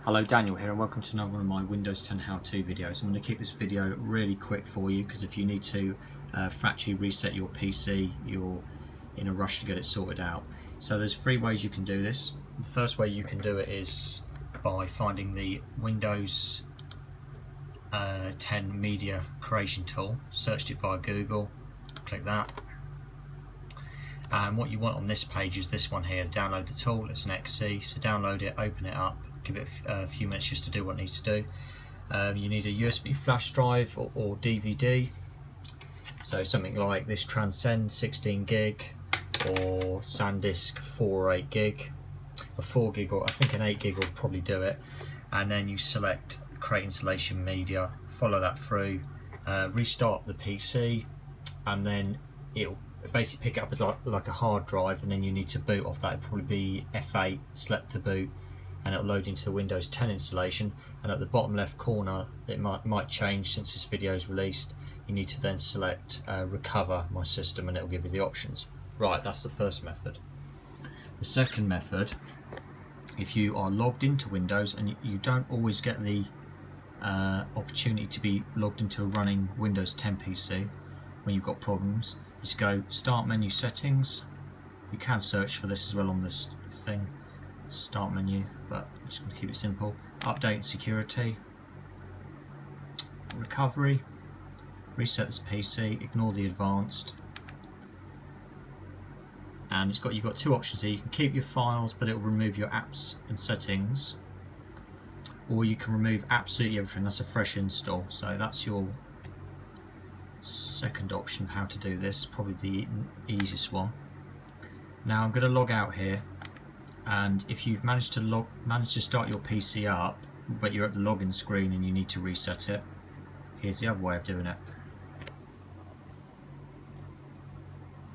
Hello, Daniel here, and welcome to another one of my Windows 10 how-to videos. I'm going to keep this video really quick for you because if you need to factory reset your PC, you're in a rush to get it sorted out. So there's three ways you can do this. The first way you can do it is by finding the Windows 10 media creation tool. Searched it via Google, click that. And what you want on this page is this one here, download the tool. It's an XC, so download it, open it up, give it a few minutes just to do what it needs to do. You need a USB flash drive or DVD, so something like this Transcend 16 gig or SanDisk 4 or 8 gig, a 4 gig, or I think an 8 gig will probably do it. And then you select create installation media, follow that through, restart the PC, and then it'll basically pick it up like a hard drive, and then you need to boot off that. It'll probably be F8 select to boot, and it'll load into the Windows 10 installation. And at the bottom left corner, it might change since this video is released. You need to then select recover my system, and it'll give you the options. Right, that's the first method. The second method, if you are logged into Windows and you don't always get the opportunity to be logged into a running Windows 10 PC when you've got problems, is go Start Menu Settings. You can search for this as well on this thing, Start Menu, but I'm just going to keep it simple. Update and Security, Recovery, reset this PC, ignore the advanced, and you've got two options here. You can keep your files, but it will remove your apps and settings, or you can remove absolutely everything. That's a fresh install, so that's your second option of how to do this, probably the easiest one. Now I'm going to log out here, and if you've managed to start your PC up but you're at the login screen and you need to reset it, here's the other way of doing it.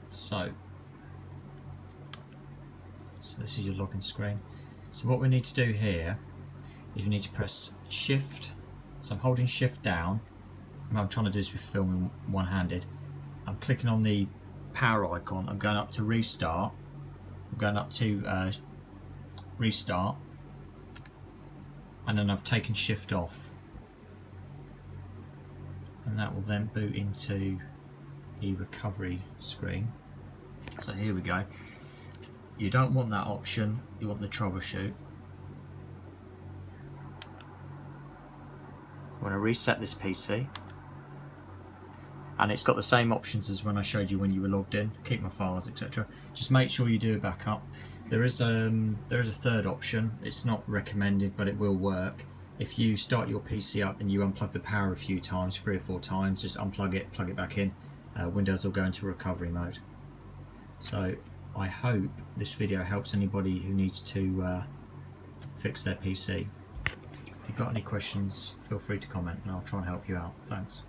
So this is your login screen. So what we need to do here is we need to press Shift. So I'm holding Shift down. I'm trying to do this with filming one-handed. I'm clicking on the power icon. I'm going up to restart. I'm going up to restart, and then I've taken Shift off, and that will then boot into the recovery screen. So here we go. You don't want that option. You want the troubleshoot. I want to reset this PC. And it's got the same options as when I showed you when you were logged in, keep my files, etc. Just make sure you do a backup. There is a third option. It's not recommended, but it will work. If you start your PC up and you unplug the power a few times, 3 or 4 times, just unplug it, plug it back in, Windows will go into recovery mode. So I hope this video helps anybody who needs to fix their PC. If you've got any questions, feel free to comment and I'll try and help you out. Thanks.